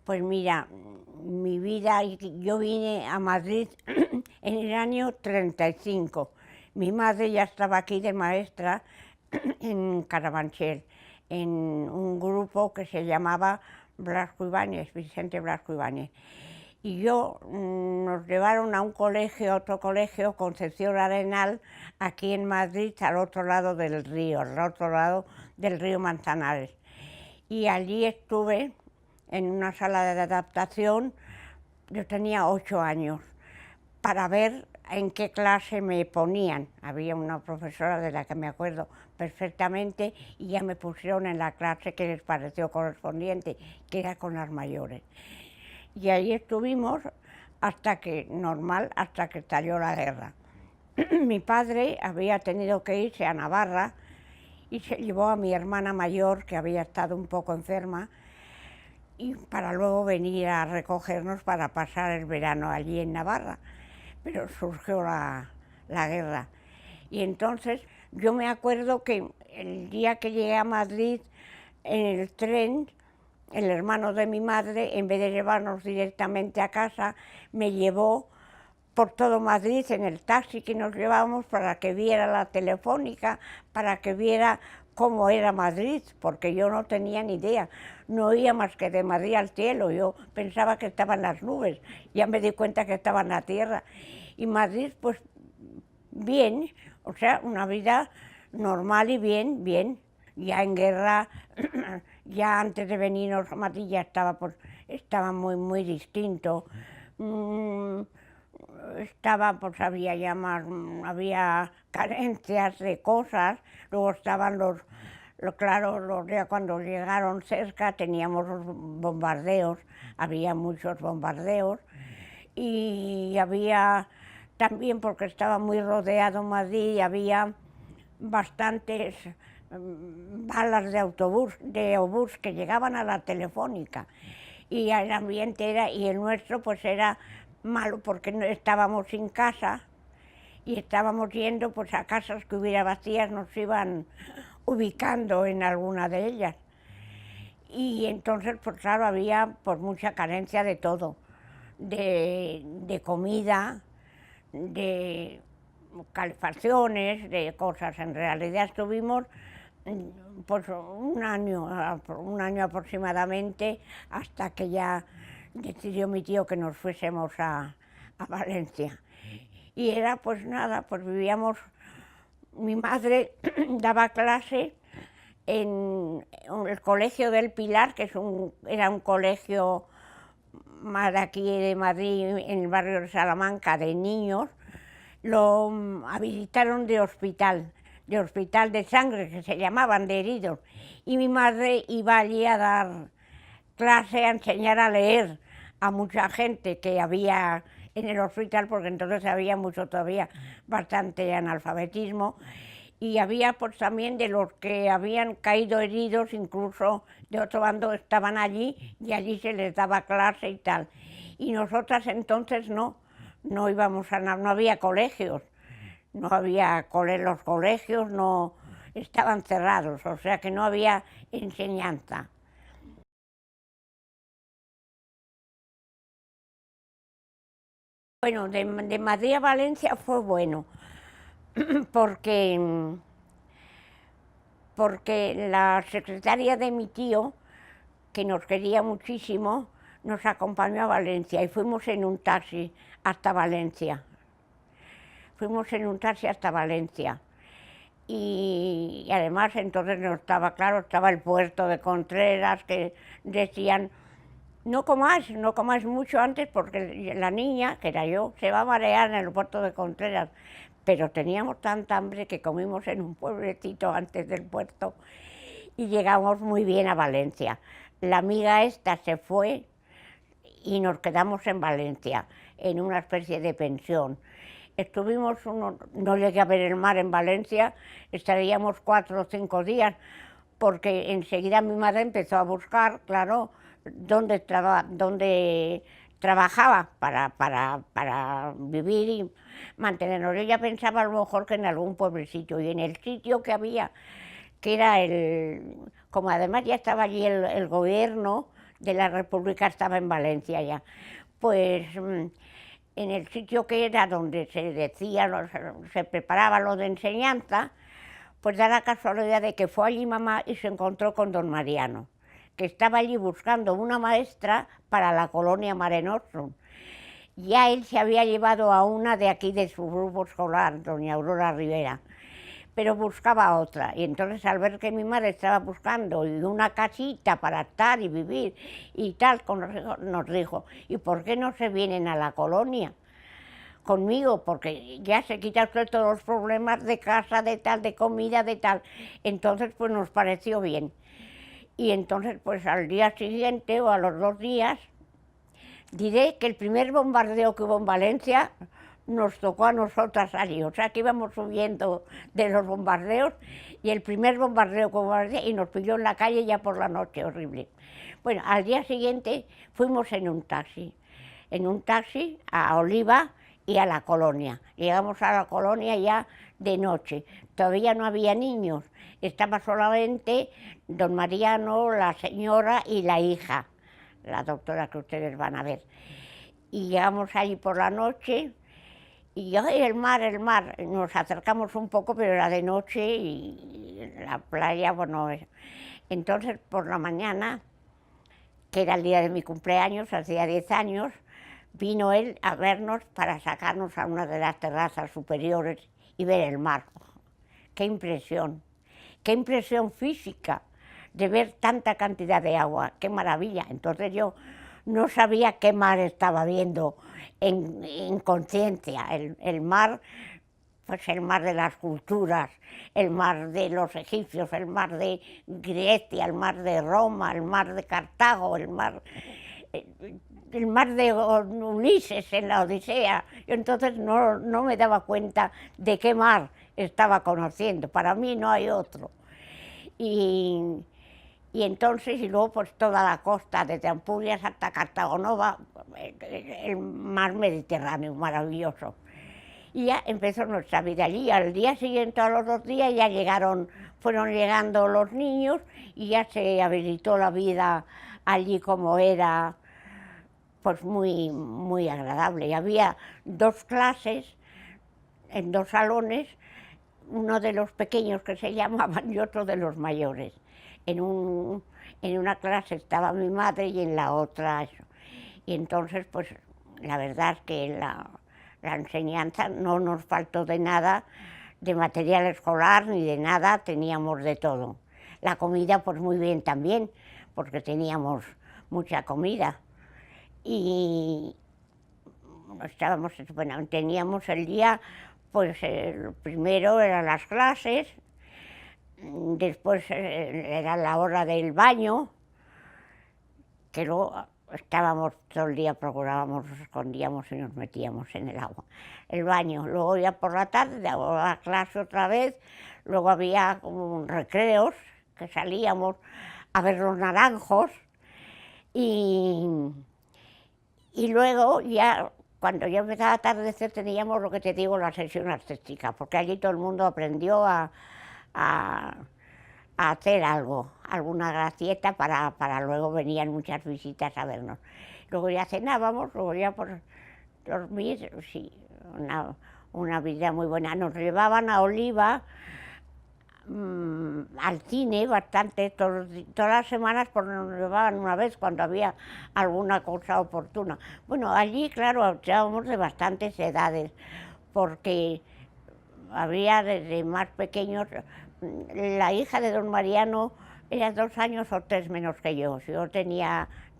Pues mira, mi vida, yo vine a Madrid en el año 35. Mi madre ya estaba aquí de maestra en Carabanchel, en un grupo que se llamaba Blasco Ibáñez, Vicente Blasco Ibáñez. Y nos llevaron a un colegio, a otro colegio, Concepción Arenal, aquí en Madrid, al otro lado del río, al otro lado del río Manzanares. Y allí estuve en una sala de adaptación, yo tenía 8 años, para ver en qué clase me ponían. Había una profesora de la que me acuerdo perfectamente y ya me pusieron en la clase que les pareció correspondiente, que era con las mayores. Y ahí estuvimos hasta que, normal, hasta que estalló la guerra. Mi padre había tenido que irse a Navarra y se llevó a mi hermana mayor, que había estado un poco enferma, y para luego venir a recogernos para pasar el verano allí en Navarra. Pero surgió la guerra. Y entonces yo me acuerdo que el día que llegué a Madrid en el tren, el hermano de mi madre, en vez de llevarnos directamente a casa, me llevó por todo Madrid en el taxi que nos llevábamos para que viera la Telefónica, para que viera cómo era Madrid, porque yo no tenía ni idea, no oía más que de Madrid al cielo, yo pensaba que estaban las nubes, ya me di cuenta que estaba en la tierra. Y Madrid, pues bien, o sea, una vida normal y bien, bien. Ya en guerra, ya antes de venirnos a Madrid ya estaba muy, muy distinto. Pues había ya más, había carencias de cosas, luego estaban claro, los días cuando llegaron cerca teníamos los bombardeos, había muchos bombardeos y había también, porque estaba muy rodeado Madrid, había bastantes balas de obús que llegaban a la Telefónica y el ambiente era, y el nuestro pues era malo porque no estábamos sin casa y estábamos yendo pues a casas que hubiera vacías, nos iban ubicando en alguna de ellas. Y entonces pues claro, había pues mucha carencia de todo, de comida, de calefacciones, de cosas. En realidad estuvimos pues un año aproximadamente, hasta que ya decidió mi tío que nos fuésemos a Valencia. Y era pues nada, pues vivíamos, mi madre daba clase en el Colegio del Pilar, que era un colegio más de aquí de Madrid, en el barrio de Salamanca, de niños. Lo habilitaron de hospital de sangre, que se llamaban, de heridos. Y mi madre iba allí a dar clase, a enseñar a leer a mucha gente que había en el hospital, porque entonces había mucho todavía, bastante analfabetismo. Y había pues también de los que habían caído heridos, incluso de otro bando estaban allí y allí se les daba clase y tal. Y nosotras entonces no íbamos no había colegios, no había los colegios no estaban cerrados, o sea que no había enseñanza. Bueno, de Madrid a Valencia fue bueno, porque, porque la secretaria de mi tío, que nos quería muchísimo, nos acompañó a Valencia y fuimos en un taxi hasta Valencia. Fuimos en un taxi hasta Valencia. Y además entonces no estaba claro, estaba el puerto de Contreras, que decían, no comáis mucho antes porque la niña, que era yo, se va a marear en el puerto de Contreras. Pero teníamos tanta hambre que comimos en un pueblecito antes del puerto y llegamos muy bien a Valencia. La amiga esta se fue y nos quedamos en Valencia, en una especie de pensión. No llegué a ver el mar en Valencia, estaríamos 4 o 5 días, porque enseguida mi madre empezó a buscar, claro, dónde trabajaba para vivir y mantenernos. Ella pensaba a lo mejor que en algún pueblecito, y en el sitio que había, que era como además ya estaba allí el gobierno, de la República estaba en Valencia ya. Pues en el sitio que era donde se decía, se preparaba lo de enseñanza, pues da la casualidad de que fue allí mamá y se encontró con don Mariano, que estaba allí buscando una maestra para la colonia Mare Nostrum. Ya él se había llevado a una de aquí de su grupo escolar, doña Aurora Rivera, pero buscaba otra. Y entonces al ver que mi madre estaba buscando una casita para estar y vivir y tal, nos dijo, ¿y por qué no se vienen a la colonia conmigo? Porque ya se quita usted todos los problemas de casa, de tal, de comida, de tal. Entonces pues nos pareció bien. Y entonces pues al día siguiente o a los 2 días, diré que el primer bombardeo que hubo en Valencia nos tocó a nosotras allí, o sea que íbamos subiendo de los bombardeos y el primer bombardeo que hubo y nos pilló en la calle ya por la noche, horrible. Bueno, al día siguiente fuimos en un taxi a Oliva y a la colonia. Llegamos a la colonia ya de noche, todavía no había niños, estaba solamente don Mariano, la señora y la hija, la doctora que ustedes van a ver. Y llegamos allí por la noche y ¡ay, el mar! Nos acercamos un poco, pero era de noche y la playa, bueno... Entonces, por la mañana, que era el día de mi cumpleaños, hacía 10 años, vino él a vernos para sacarnos a una de las terrazas superiores y ver el mar. ¡Qué impresión física de ver tanta cantidad de agua! ¡Qué maravilla! Entonces yo no sabía qué mar estaba viendo en conciencia. El mar, pues el mar de las culturas, el mar de los egipcios, el mar de Grecia, el mar de Roma, el mar de Cartago, el mar de Ulises en la Odisea. Yo entonces no me daba cuenta de qué mar estaba conociendo. Para mí no hay otro. Y entonces, y luego pues toda la costa, desde Ampurias hasta Cartagonova, el mar Mediterráneo, maravilloso. Y ya empezó nuestra vida allí. Al día siguiente, a los 2 días, ya fueron llegando los niños y ya se habilitó la vida allí como era, pues muy, muy agradable. Y había 2 clases en 2 salones, uno de los pequeños que se llamaban y otro de los mayores. En una clase estaba mi madre y en la otra eso. Y entonces, pues, la verdad es que la enseñanza no nos faltó de nada, de material escolar ni de nada, teníamos de todo. La comida, pues muy bien también, porque teníamos mucha comida. Y bueno, teníamos el día, pues el primero eran las clases, después era la hora del baño, que luego estábamos todo el día, procurábamos, nos escondíamos y nos metíamos en el agua. El baño, luego ya por la tarde, la clase otra vez, luego había como recreos, que salíamos a ver los naranjos, y luego ya, cuando ya empezaba a atardecer, teníamos lo que te digo, la sesión artística, porque allí todo el mundo aprendió a hacer algo, alguna gracieta para luego venían muchas visitas a vernos. Luego ya cenábamos, luego ya por dormir, sí, una vida muy buena. Nos llevaban a Oliva al cine bastante, todas las semanas, pues nos llevaban una vez cuando había alguna cosa oportuna. Bueno, allí, claro, estábamos de bastantes edades, porque había desde más pequeños. La hija de don Mariano era 2 años o 3 menos que yo. Si yo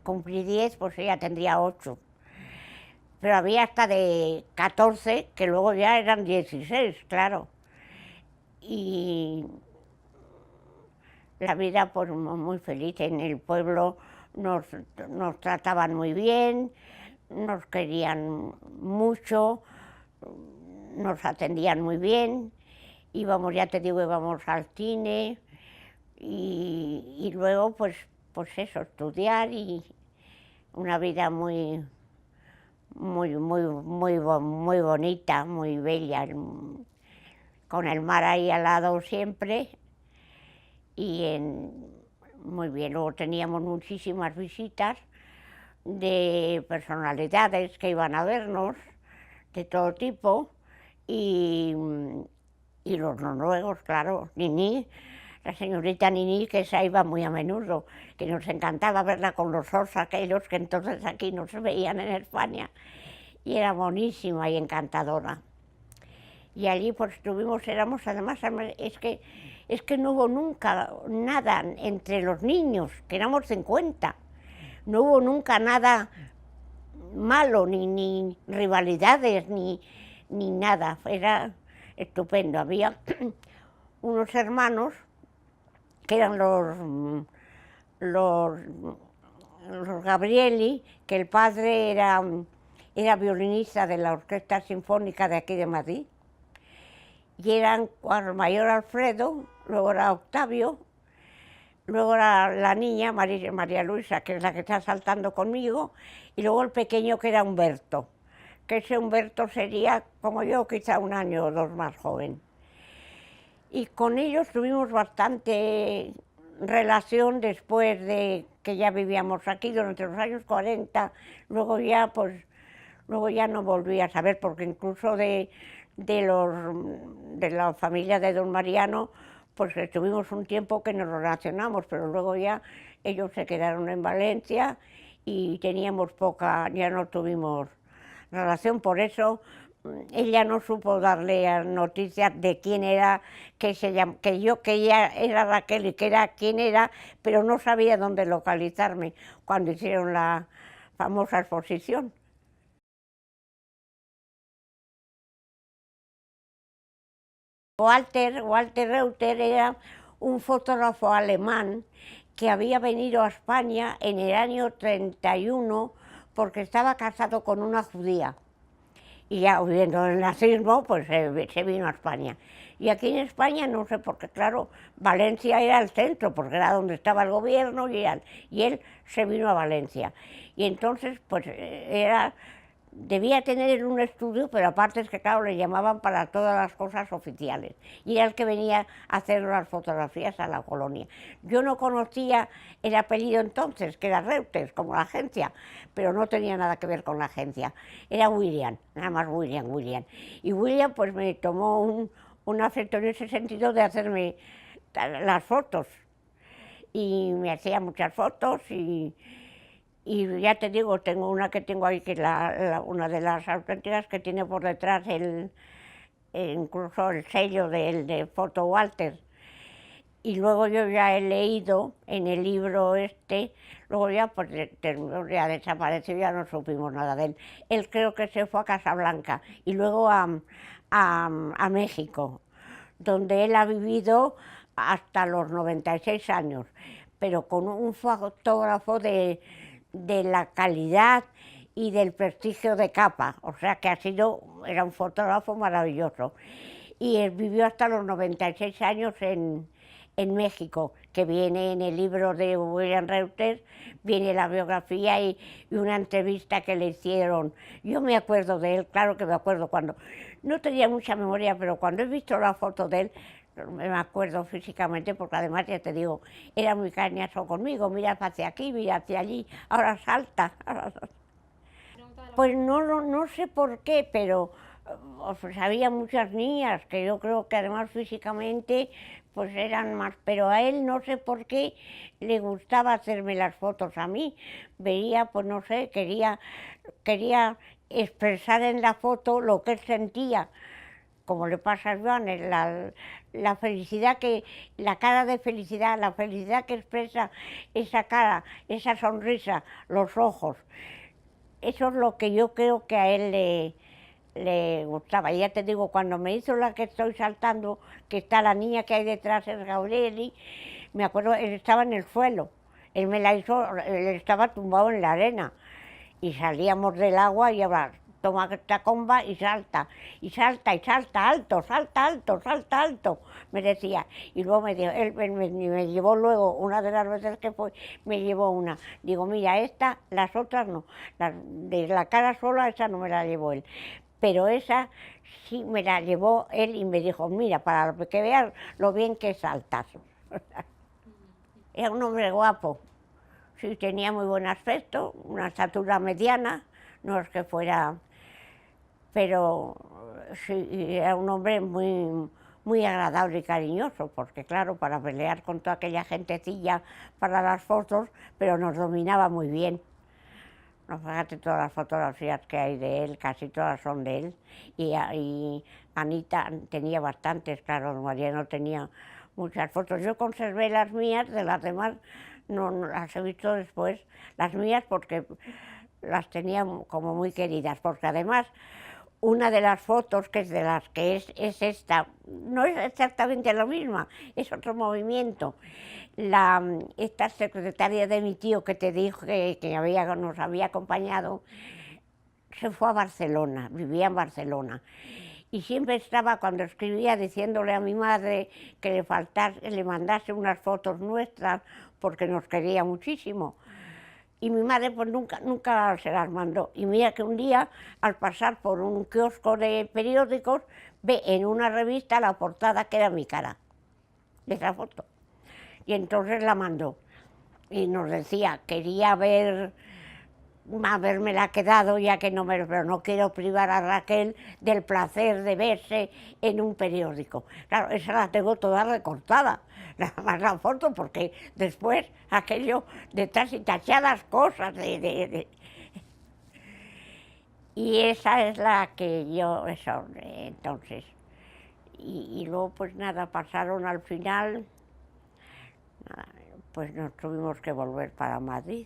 cumplí 10, pues ella tendría 8. Pero había hasta de 14, que luego ya eran 16, claro. Y la vida, pues muy feliz. En el pueblo nos trataban muy bien, nos querían mucho, nos atendían muy bien. Íbamos, ya te digo, íbamos al cine y luego pues eso, estudiar y una vida muy bonita, muy bella, con el mar ahí al lado siempre. Y muy bien. Luego teníamos muchísimas visitas de personalidades que iban a vernos, de todo tipo, y, y los noruegos, claro, Nini, la señorita Nini, que esa iba muy a menudo, que nos encantaba verla con los ojos aquellos que entonces aquí no se veían en España, y era monísima y encantadora. Y allí pues estuvimos, éramos además, es que no hubo nunca nada entre los niños, que éramos 50, no hubo nunca nada malo, ni rivalidades, ni nada, era estupendo. Había unos hermanos que eran los Gabrieli, que el padre era violinista de la Orquesta Sinfónica de aquí de Madrid, y eran el mayor Alfredo, luego era Octavio, luego era la niña María Luisa, que es la que está saltando conmigo, y luego el pequeño que era Humberto, que ese Humberto sería como yo, quizá un año o dos más joven. Y con ellos tuvimos bastante relación después de que ya vivíamos aquí durante los años 40, luego ya no volví a saber, porque incluso de la familia de don Mariano, pues estuvimos un tiempo que nos relacionamos, pero luego ya ellos se quedaron en Valencia y teníamos ya no tuvimos relación, por eso ella no supo darle noticias de quién era, que ella era Raquel y que era quién era, pero no sabía dónde localizarme cuando hicieron la famosa exposición. Walter Reuter era un fotógrafo alemán que había venido a España en el año 31 porque estaba casado con una judía. Y ya viendo el nazismo, pues se vino a España. Y aquí en España, no sé, porque claro, Valencia era el centro, porque era donde estaba el gobierno, y él se vino a Valencia. Y entonces, pues debía tener un estudio, pero aparte es que, claro, le llamaban para todas las cosas oficiales. Y era el que venía a hacer las fotografías a la colonia. Yo no conocía el apellido entonces, que era Reuters, como la agencia, pero no tenía nada que ver con la agencia. Era William, nada más William. Y William pues me tomó un afecto en ese sentido de hacerme las fotos. Y me hacía muchas fotos y ya te digo, tengo una que tengo ahí, que es una de las auténticas, que tiene por detrás incluso el sello de Foto Walter. Y luego yo ya he leído en el libro luego ya pues ya desapareció, ya no supimos nada de él. Él creo que se fue a Casablanca y luego a México, donde él ha vivido hasta los 96 años, pero con un fotógrafo de la calidad y del prestigio de Capa, o sea que era un fotógrafo maravilloso. Y él vivió hasta los 96 años en México, que viene en el libro de William Reuters, viene la biografía y una entrevista que le hicieron. Yo me acuerdo de él, claro que me acuerdo, cuando no tenía mucha memoria, pero cuando he visto la foto de él, me acuerdo físicamente, porque además, ya te digo, era muy cariñoso conmigo, mira hacia aquí, mira hacia allí, ahora salta. Pues no sé por qué, pero pues había muchas niñas que yo creo que además físicamente pues eran más, pero a él no sé por qué le gustaba hacerme las fotos a mí. Veía, pues no sé, quería expresar en la foto lo que él sentía, como le pasa a Joan, la felicidad la cara de felicidad, la felicidad que expresa esa cara, esa sonrisa, los ojos. Eso es lo que yo creo que a él le gustaba. Y ya te digo, cuando me hizo la que estoy saltando, que está la niña que hay detrás, es Gabrieli, me acuerdo, él estaba en el suelo, él me la hizo, él estaba tumbado en la arena, y salíamos del agua y ahora toma esta comba y salta, alto, salta alto, me decía. Y luego él me llevó luego, una de las veces que fue, me llevó una. Digo, mira, las otras no, de la cara sola, esa no me la llevó él. Pero esa sí me la llevó él y me dijo, mira, para que veas lo bien que saltas. Era un hombre guapo, sí, tenía muy buen aspecto, una estatura mediana, no es que fuera, pero sí, era un hombre muy agradable y cariñoso, porque claro, para pelear con toda aquella gentecilla para las fotos, pero nos dominaba muy bien. No, fíjate todas las fotografías que hay de él, casi todas son de él. Y Anita tenía bastantes, claro, María no tenía muchas fotos. Yo conservé las mías, de las demás no las he visto después. Las mías porque las tenía como muy queridas, porque además una de las fotos, que es de las que es esta, no es exactamente la misma, es otro movimiento. Esta secretaria de mi tío que te dije que nos había acompañado, se fue a Barcelona, vivía en Barcelona. Y siempre estaba, cuando escribía, diciéndole a mi madre que le mandase unas fotos nuestras, porque nos quería muchísimo. Y mi madre pues nunca se las mandó. Y mira que un día, al pasar por un kiosco de periódicos, ve en una revista la portada que era mi cara, de esa foto. Y entonces la mandó. Y nos decía, quería habérmela quedado, ya que pero no quiero privar a Raquel del placer de verse en un periódico. Claro, esa la tengo toda recortada, nada más la foto, porque después aquello detrás y tachadas cosas Y esa es la que yo, eso, entonces. Y luego pues nada, pasaron al final, nada, pues nos tuvimos que volver para Madrid.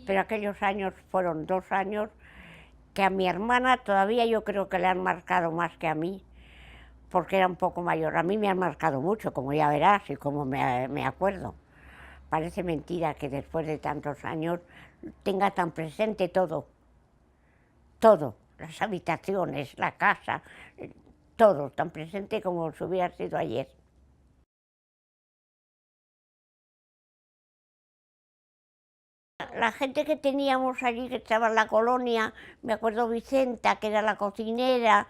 Pero aquellos años fueron 2 años que a mi hermana todavía yo creo que le han marcado más que a mí, porque era un poco mayor. A mí me han marcado mucho, como ya verás, y como me acuerdo. Parece mentira que después de tantos años tenga tan presente todo, todo, las habitaciones, la casa, todo, tan presente como si hubiera sido ayer. La gente que teníamos allí, que estaba en la colonia, me acuerdo Vicenta, que era la cocinera,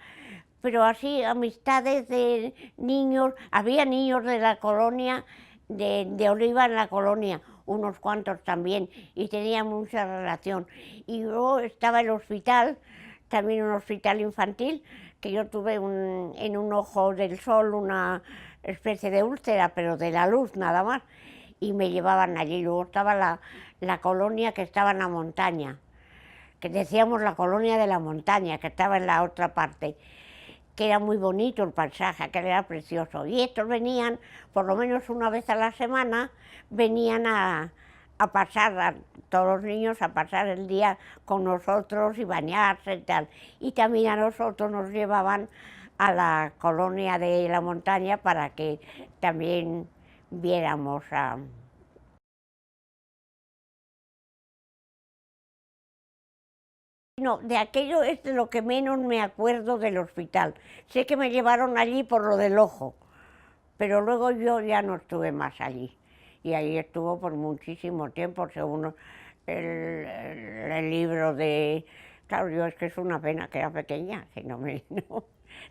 pero así amistades de niños, había niños de la colonia, de Oliva en la colonia, unos cuantos también, y tenía mucha relación. Y luego estaba el hospital, también un hospital infantil, que yo tuve en un ojo del sol una especie de úlcera, pero de la luz nada más, y me llevaban allí. Luego estaba la colonia que estaba en la montaña, que decíamos la colonia de la montaña, que estaba en la otra parte, que era muy bonito el paisaje, que era precioso. Y estos venían, por lo menos una vez a la semana, venían a pasar, todos los niños, a pasar el día con nosotros y bañarse y tal. Y también a nosotros nos llevaban a la colonia de la montaña para que también viéramos a... No, de aquello es de lo que menos me acuerdo del hospital. Sé que me llevaron allí por lo del ojo, pero luego yo ya no estuve más allí. Y ahí estuvo por muchísimo tiempo, según el libro de... Claro, yo es que es una pena que era pequeña, que no me... No,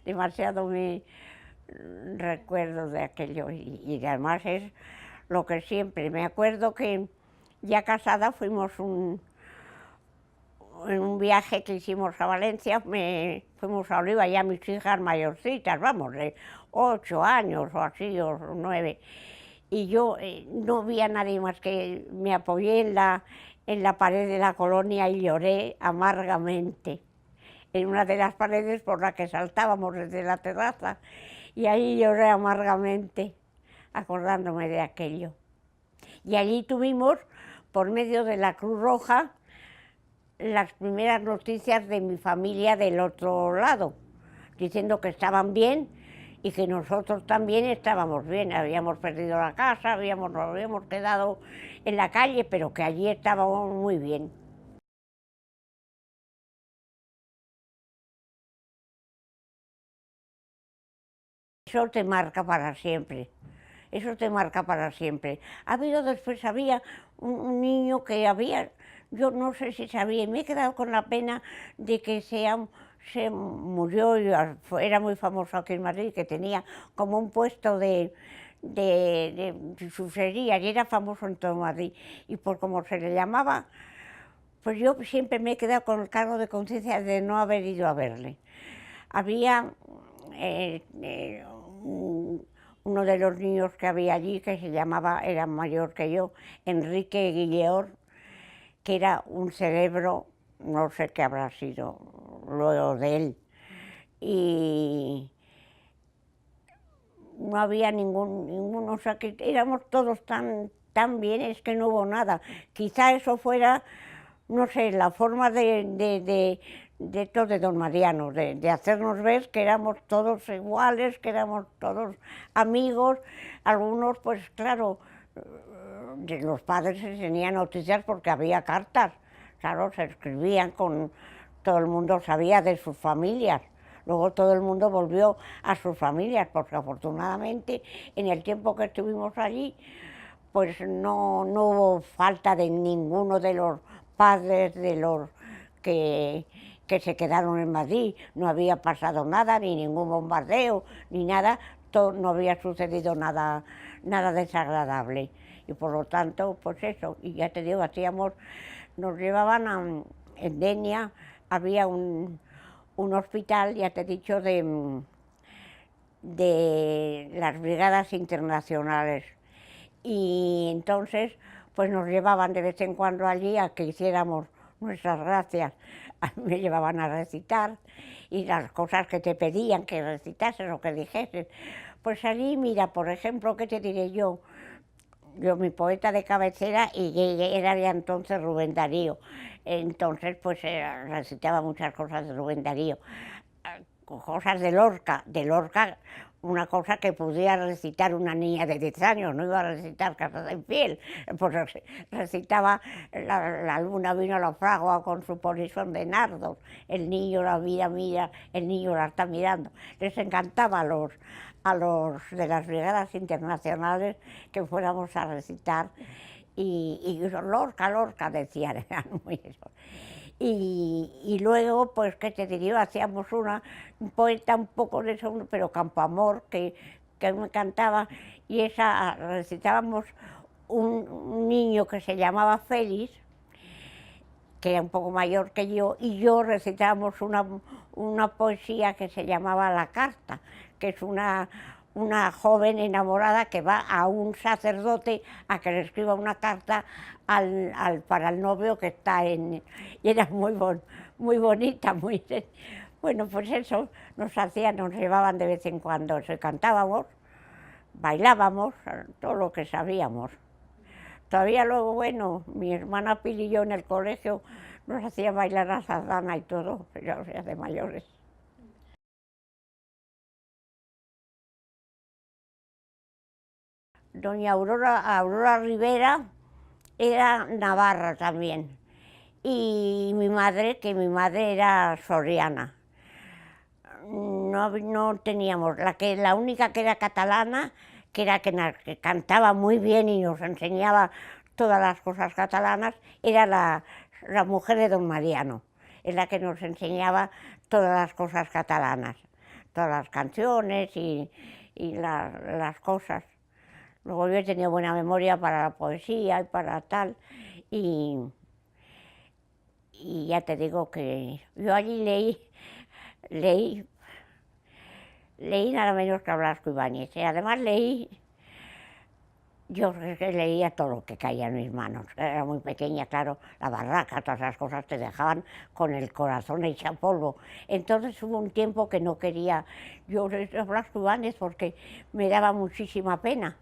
demasiado me recuerdo de aquello. Y además es lo que siempre... Me acuerdo que ya casada fuimos en un viaje que hicimos a Valencia, fuimos a Oliva, ya mis hijas mayorcitas, vamos, de 8 años o así, o 9. Y yo no vi a nadie más que me apoyé en la pared de la colonia y lloré amargamente. En una de las paredes por la que saltábamos desde la terraza. Y ahí lloré amargamente, acordándome de aquello. Y allí tuvimos, por medio de la Cruz Roja, las primeras noticias de mi familia del otro lado, diciendo que estaban bien y que nosotros también estábamos bien. Habíamos perdido la casa, nos habíamos quedado en la calle, pero que allí estábamos muy bien. Eso te marca para siempre. Eso te marca para siempre. Había un niño que yo no sé si sabía, y me he quedado con la pena de que se murió, y era muy famoso aquí en Madrid, que tenía como un puesto de de sufrerías y era famoso en todo Madrid. Y por como se le llamaba, pues yo siempre me he quedado con el cargo de conciencia de no haber ido a verle. Había uno de los niños que había allí, que se llamaba, era mayor que yo, Enrique Guilleor, que era un cerebro, no sé qué habrá sido luego de él. Y no había ninguno, o sea que éramos todos tan bien, es que no hubo nada. Quizá eso fuera, no sé, la forma de esto de don Mariano, de hacernos ver que éramos todos iguales, que éramos todos amigos. Algunos, pues claro, de los padres se tenían noticias porque había cartas, claro, se escribían con, todo el mundo sabía de sus familias. Luego todo el mundo volvió a sus familias, porque afortunadamente en el tiempo que estuvimos allí, pues no hubo falta de ninguno de los padres de los que se quedaron en Madrid. No había pasado nada, ni ningún bombardeo, ni nada, no había sucedido nada desagradable. Y por lo tanto, pues eso, y ya te digo, nos llevaban en Denia, había un hospital, ya te he dicho, de las brigadas internacionales. Y entonces, pues nos llevaban de vez en cuando allí a que hiciéramos nuestras gracias. A mí me llevaban a recitar y las cosas que te pedían que recitases o que dijeses. Pues allí, mira, por ejemplo, ¿qué te diré yo? Mi poeta de cabecera, y era ya entonces Rubén Darío. Entonces, pues recitaba muchas cosas de Rubén Darío. Cosas de Lorca, una cosa que pudiera recitar una niña de 10 años, no iba a recitar Casada en Fiel, pues recitaba la luna vino a la fragua con su polizón de nardos, el niño la mira, el niño la está mirando. Les encantaba a los de las brigadas internacionales que fuéramos a recitar, y Lorca, decían, eran muy eso. Y luego, pues, ¿qué te diría? Hacíamos un poeta un poco de eso, pero Campoamor, que me cantaba, y esa recitábamos un niño que se llamaba Félix, que era un poco mayor que yo, y yo recitábamos una poesía que se llamaba La Carta, que es una joven enamorada que va a un sacerdote a que le escriba una carta para el novio que está y era muy bonita, bueno, pues eso nos llevaban de vez en cuando, cantábamos, bailábamos, todo lo que sabíamos. Todavía luego, bueno, mi hermana Pili y yo en el colegio nos hacía bailar a sardana y todo, ya, o sea, de mayores. Doña Aurora Rivera era navarra también, y mi madre era soriana. No teníamos, la única que era catalana, que cantaba muy bien y nos enseñaba todas las cosas catalanas, era la mujer de don Mariano, es la que nos enseñaba todas las cosas catalanas, todas las canciones y las cosas. Luego yo he tenido buena memoria para la poesía y para tal, y ya te digo que yo allí leí nada menos que a Blasco Ibáñez, y además yo leía todo lo que caía en mis manos. Era muy pequeña, claro, la barraca, todas esas cosas te dejaban con el corazón hecho polvo. Entonces hubo un tiempo que no quería yo leer a Blasco Ibáñez porque me daba muchísima pena.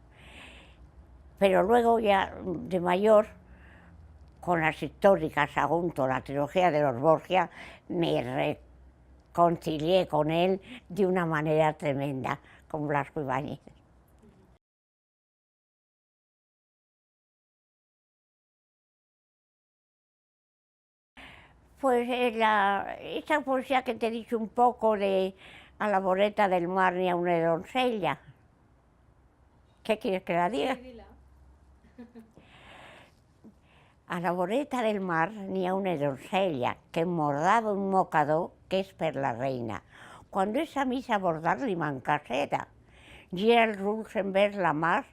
Pero luego ya de mayor, con las históricas, Sagunto, la trilogía de los Borgia, me reconcilié con él de una manera tremenda, con Blasco Ibáñez. Pues esa poesía que te he dicho un poco de A la voreta del mar ni a una doncella. ¿Qué quieres que la diga? A la voreta del mar ni a una doncella que mordava un mocador que és per la reina. Quan és a missa bordar li manca seda. gira els ulls en vers la mar,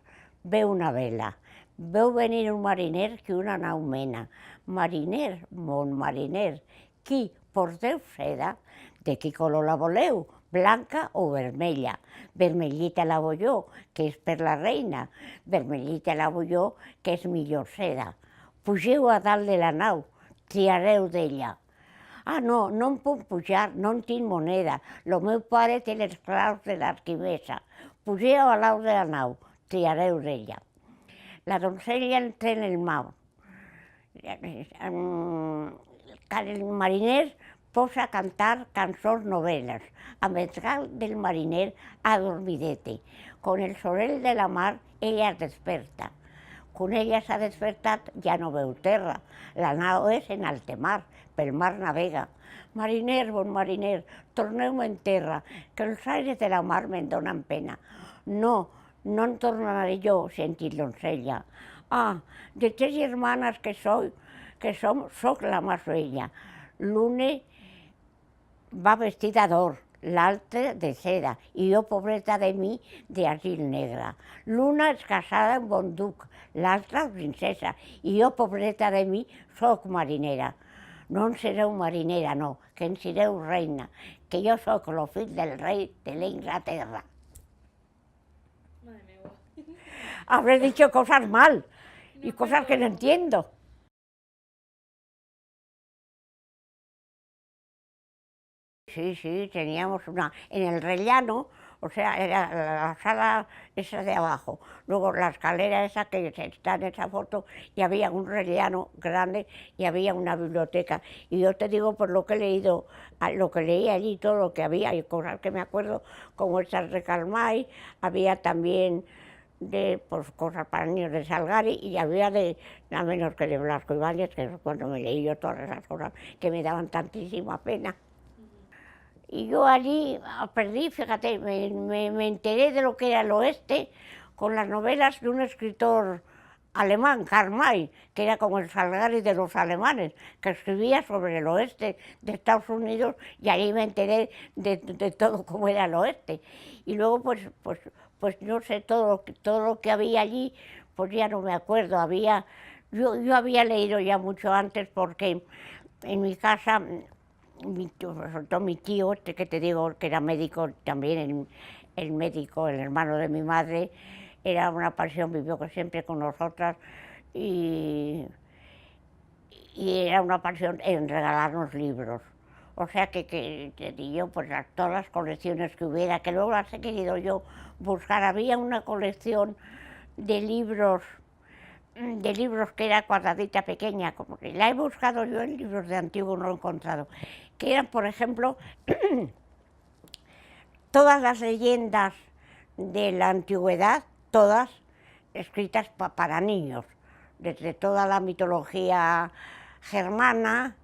veu una vela. Veu venir un mariner que una nau mena. Mariner, mon mariner, qui porteu seda? De quin color la voleu? Blanca o vermella? Vermellita la vull jo, que és per la reina. Vermellita la vull jo, que és millor seda. Pugeu a dalt de la nau, triareu d'ella. Ah, no, no em puc pujar, no en tinc moneda. Lo meu pare té les claus de l'arquimesa. Pugeu a dalt de la nau, triareu d'ella. La doncella entra en el mar. El mariner posa a cantar cançons noveles, amb el gal del mariner adormidete. Con el sorell de la mar ella es desperta. Quan ella s'ha despertat ja no veu terra, la nau és en alta mar, pel mar navega. Mariner, bon mariner, torneu-me en terra, que els aires de la mar me'n donen pena. No, no en tornaré jo, sentit doncella. Ah, de 3 germanes que som, soc la més vella. L'una va vestida d'or, l'altra de seda, i jo, pobreta de mi, d'argil negre. L'una és casada amb bon duc, l'altra princesa, i jo, pobreta de mi, soc marinera. No en sereu marinera, no, que en sereu reina, que jo soc el fill del rei de l'Inglaterra. Madre mía. Habré dicho cosas mal y cosas que no entiendo. Sí, teníamos una, en el rellano, o sea, era la sala esa de abajo, luego la escalera esa que está en esa foto, y había un rellano grande y había una biblioteca. Y yo te digo por lo que he leído, lo que leí allí, todo lo que había, y cosas que me acuerdo, como estas de Calmay, había también de cosas para niños de Salgari, y había de nada menos que de Blasco Ibáñez, que es cuando me leí yo todas esas cosas que me daban tantísima pena. Y yo allí aprendí, fíjate, me enteré de lo que era el oeste con las novelas de un escritor alemán, Karl May, que era como el Salgari de los alemanes, que escribía sobre el oeste de Estados Unidos, y allí me enteré de todo cómo era el oeste. Y luego, pues no sé, todo lo que había allí, pues ya no me acuerdo. Yo había leído ya mucho antes, porque en mi casa mi tío, este que te digo, que era médico también, el médico, el hermano de mi madre, era una pasión, vivió siempre con nosotras, y era una pasión en regalarnos libros. O sea que yo, pues todas las colecciones que hubiera, que luego las he querido yo buscar, había una colección de libros que era cuadradita pequeña, como que la he buscado yo en libros de antiguo, no lo he encontrado, que eran, por ejemplo, todas las leyendas de la antigüedad, todas escritas para niños, desde toda la mitología germana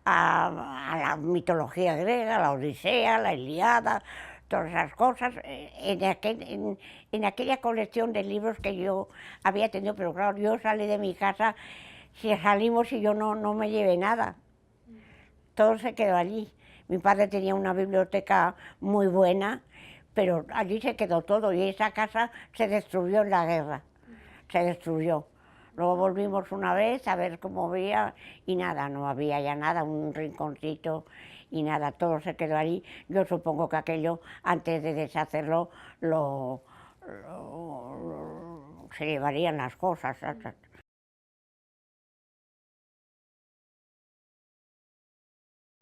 a la mitología griega, la Odisea, la Ilíada, todas esas cosas, en aquella colección de libros que yo había tenido, pero claro, yo salí de mi casa, si salimos y yo no me llevé nada, todo se quedó allí. Mi padre tenía una biblioteca muy buena, pero allí se quedó todo, y esa casa se destruyó en la guerra, se destruyó. Luego volvimos una vez a ver cómo había, y nada, no había ya nada, un rinconcito y nada, todo se quedó allí. Yo supongo que aquello, antes de deshacerlo, se llevarían las cosas.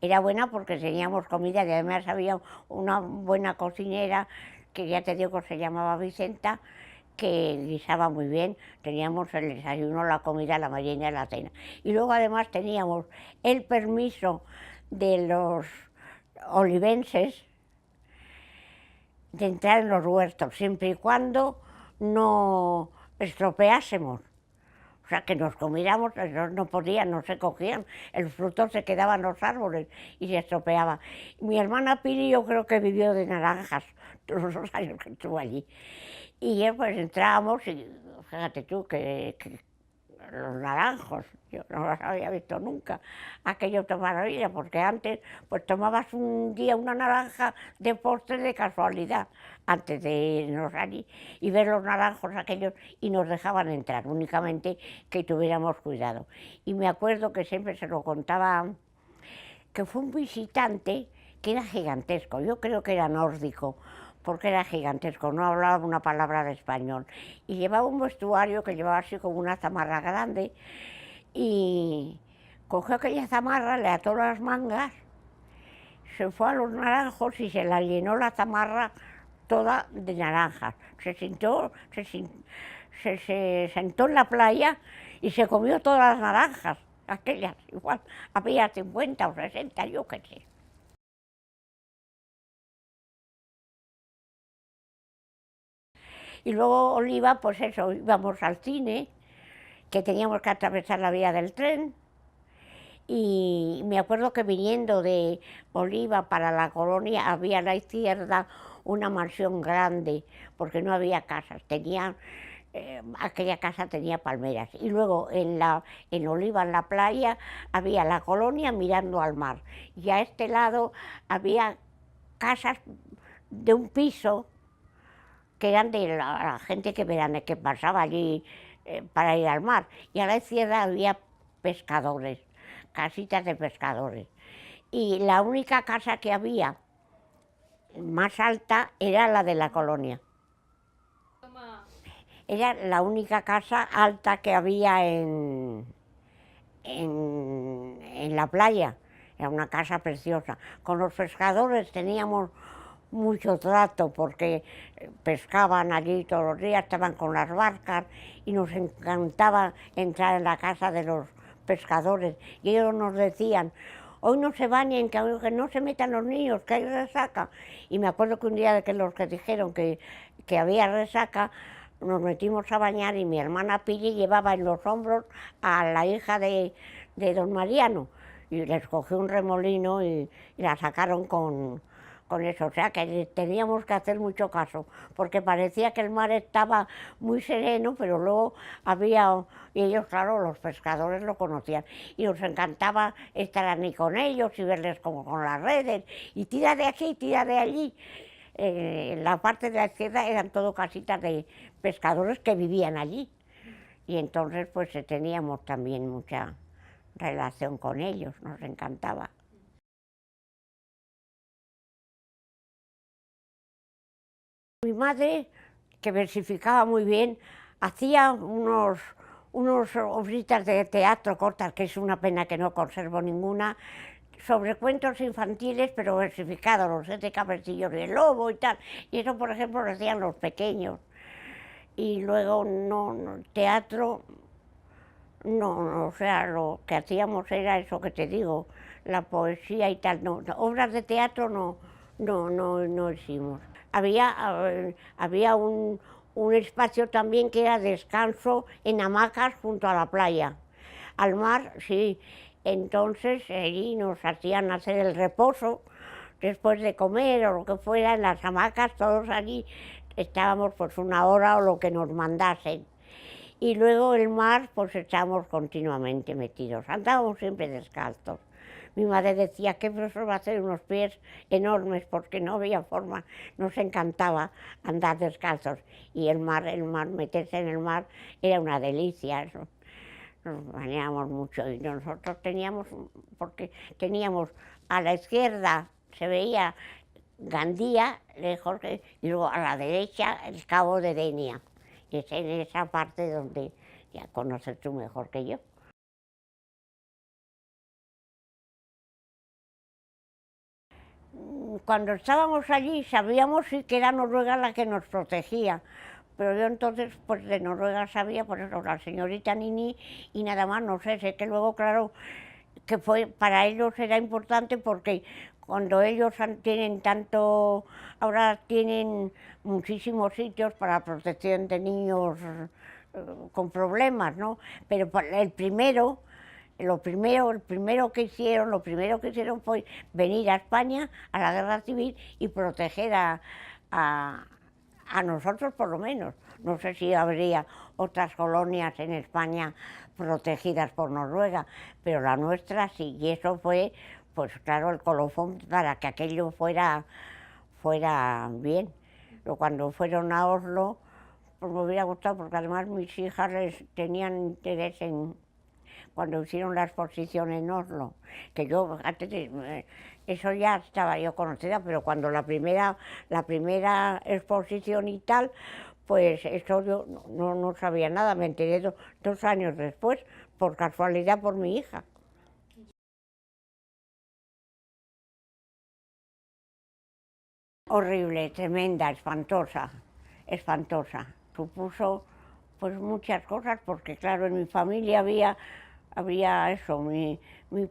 Era buena porque teníamos comida, y además había una buena cocinera, que ya te digo que se llamaba Vicenta, que guisaba muy bien. Teníamos el desayuno, la comida, la merienda y la cena. Y luego además teníamos el permiso de los olivenses de entrar en los huertos, siempre y cuando no estropeásemos. O sea, que nos comiéramos, ellos no podían, no se cogían, el fruto se quedaba en los árboles y se estropeaba. Mi hermana Pili, yo creo que vivió de naranjas todos los años que estuvo allí. Y pues entrábamos, y fíjate tú, que los naranjos, yo no los había visto nunca, aquello de maravilla, porque antes pues tomabas un día una naranja de postre de casualidad, antes de irnos allí, y ver los naranjos aquellos, y nos dejaban entrar, únicamente que tuviéramos cuidado. Y me acuerdo que siempre se lo contaba, que fue un visitante que era gigantesco, yo creo que era nórdico, porque era gigantesco, no hablaba una palabra de español, y llevaba un vestuario que llevaba así como una zamarra grande, y cogió aquella zamarra, le ató las mangas, se fue a los naranjos y se la llenó la zamarra toda de naranjas. Se sentó en la playa y se comió todas las naranjas, aquellas, igual, había 50 o 60, yo qué sé. Y luego Oliva, pues eso, íbamos al cine, que teníamos que atravesar la vía del tren, y me acuerdo que viniendo de Oliva para la colonia había a la izquierda una mansión grande, porque no había casas, aquella casa tenía palmeras. Y luego en Oliva, en la playa, había la colonia mirando al mar. Y a este lado había casas de un piso que eran de la gente que pasaba allí para ir al mar. Y a la izquierda había pescadores, casitas de pescadores. Y la única casa que había más alta era la de la colonia. Era la única casa alta que había en la playa. Era una casa preciosa. Con los pescadores teníamos mucho trato porque pescaban allí todos los días, estaban con las barcas y nos encantaba entrar en la casa de los pescadores. Y ellos nos decían: hoy no se bañen, que no se metan los niños, que hay resaca. Y me acuerdo que un día de que los que dijeron que había resaca, nos metimos a bañar y mi hermana Pili llevaba en los hombros a la hija de don Mariano y les cogió un remolino y la sacaron con eso. O sea que teníamos que hacer mucho caso, porque parecía que el mar estaba muy sereno, pero luego y ellos, claro, los pescadores lo conocían, y nos encantaba estar allí con ellos y verles como con las redes, y tira de aquí, tira de allí. La parte de la izquierda eran todo casitas de pescadores que vivían allí, y entonces pues teníamos también mucha relación con ellos, nos encantaba. Mi madre, que versificaba muy bien, hacía unos obritas de teatro cortas, que es una pena que no conservo ninguna, sobre cuentos infantiles, pero versificados, los 7 capetillos y el lobo y tal. Y eso, por ejemplo, lo hacían los pequeños. Y luego, teatro, o sea, lo que hacíamos era eso que te digo, la poesía y tal. Obras de teatro no hicimos. Había un espacio también que era descanso en hamacas junto a la playa. Al mar, sí. Entonces allí nos hacían hacer el reposo después de comer o lo que fuera, en las hamacas, todos allí estábamos pues 1 hora o lo que nos mandasen. Y luego el mar, pues estábamos continuamente metidos, andábamos siempre descalzos. Mi madre decía: qué profesor va a hacer unos pies enormes, porque no había forma, nos encantaba andar descalzos. Y meterse en el mar era una delicia, eso. Nos bañábamos mucho y nosotros porque teníamos a la izquierda, se veía Gandía, lejos, y luego a la derecha el Cabo de Denia. Y es en esa parte donde ya conoces tú mejor que yo. Cuando estábamos allí sabíamos sí que era Noruega la que nos protegía, pero yo entonces pues de Noruega sabía por eso la señorita Nini y nada más, no sé que luego claro que para ellos era importante porque cuando ellos tienen ahora tienen muchísimos sitios para protección de niños con problemas, ¿no? Pero el primero que hicieron fue venir a España a la guerra civil y proteger a A nosotros por lo menos. No sé si habría otras colonias en España protegidas por Noruega, pero la nuestra sí, y eso fue, pues claro, el colofón para que aquello fuera bien. Pero cuando fueron a Oslo, pues me hubiera gustado, porque además mis hijas les tenían interés en, cuando hicieron la exposición en Oslo, que yo, eso ya estaba yo conocida, pero cuando la primera exposición y tal, pues eso yo no sabía nada, me enteré 2 años después, por casualidad por mi hija. Horrible, tremenda, espantosa, espantosa. Supuso pues muchas cosas, porque claro, en mi familia había eso, mi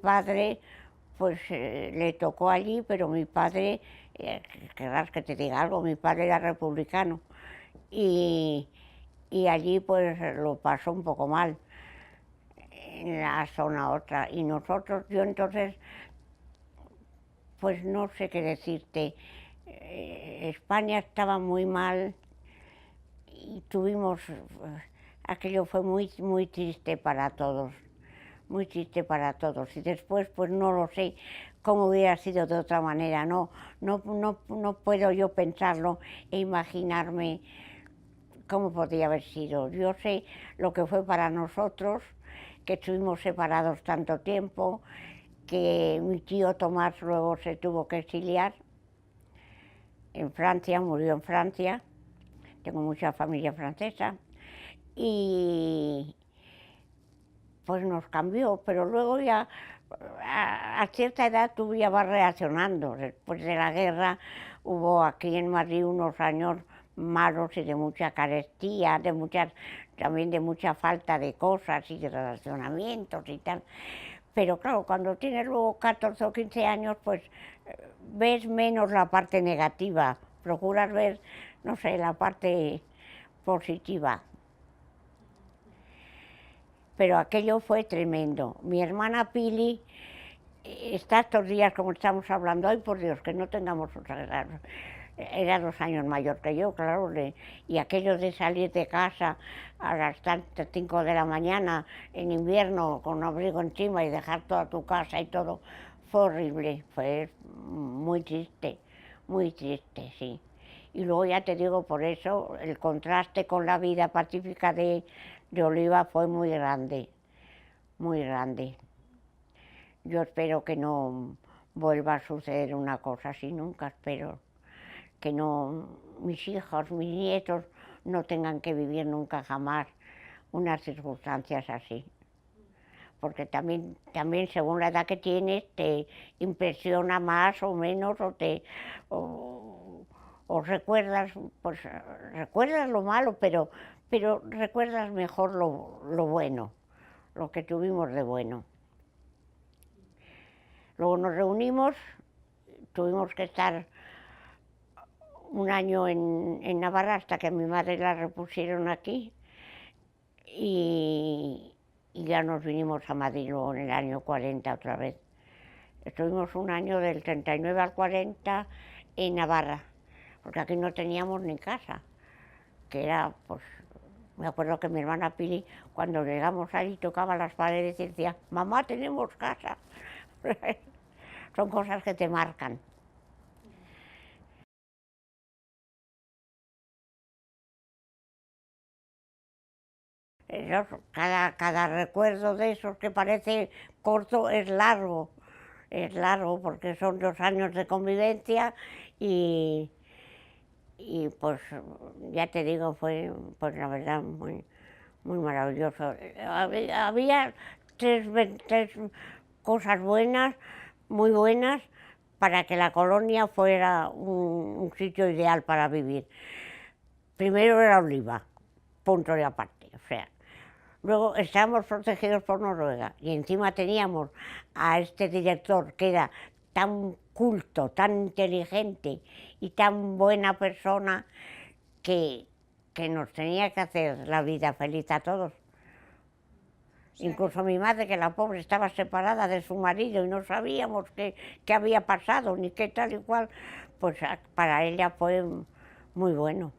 padre pues le tocó allí, pero mi padre, querrás que te diga algo, mi padre era republicano y, y allí pues lo pasó un poco mal en la zona otra. Y nosotros, yo entonces, pues no sé qué decirte, España estaba muy mal y tuvimos, aquello fue muy triste para todos, muy triste para todos. Y después, pues no lo sé cómo hubiera sido de otra manera, no puedo yo pensarlo e imaginarme cómo podría haber sido. Yo sé lo que fue para nosotros, que estuvimos separados tanto tiempo, que mi tío Tomás luego se tuvo que exiliar en Francia, murió en Francia, tengo mucha familia francesa, y pues nos cambió, pero luego ya a cierta edad tú ya vas reaccionando. Después de la guerra hubo aquí en Madrid unos años malos y de mucha carestía, también de mucha falta de cosas y de relacionamientos y tal. Pero claro, cuando tienes luego 14 o 15 años, pues ves menos la parte negativa, procuras ver, no sé, la parte positiva. Pero aquello fue tremendo. Mi hermana Pili está estos días, como estamos hablando, ay por Dios, que no tengamos otra guerra. Era 2 años mayor que yo, claro, y aquello de salir de casa a las 5 de la mañana en invierno con un abrigo encima y dejar toda tu casa y todo, fue horrible, fue muy triste, sí. Y luego ya te digo, por eso el contraste con la vida pacífica de Oliva fue muy grande, muy grande. Yo espero que no vuelva a suceder una cosa así, nunca espero que no, mis hijos, mis nietos no tengan que vivir nunca jamás unas circunstancias así. Porque también según la edad que tienes te impresiona más o menos o recuerdas, pues recuerdas lo malo, pero recuerdas mejor lo bueno, lo que tuvimos de bueno. Luego nos reunimos, tuvimos que estar un año en Navarra hasta que a mi madre la repusieron aquí y ya nos vinimos a Madrid luego en el año 40 otra vez. Estuvimos un año del 39 al 40 en Navarra, porque aquí no teníamos ni casa, que era, pues, me acuerdo que mi hermana Pili, cuando llegamos allí, tocaba las paredes y decía, mamá, tenemos casa. Son cosas que te marcan. Cada recuerdo de esos que parece corto es largo porque son 2 años de convivencia y, y pues ya te digo, fue pues la verdad muy maravilloso. Había tres cosas buenas, muy buenas, para que la colonia fuera un sitio ideal para vivir. Primero era Oliva, punto de aparte, o sea. Luego estábamos protegidos por Noruega y encima teníamos a este director que era tan culto, tan inteligente y tan buena persona que, que nos tenía que hacer la vida feliz a todos. Incluso mi madre, que la pobre estaba separada de su marido y no sabíamos qué había pasado ni qué tal y cual, pues para ella fue muy bueno.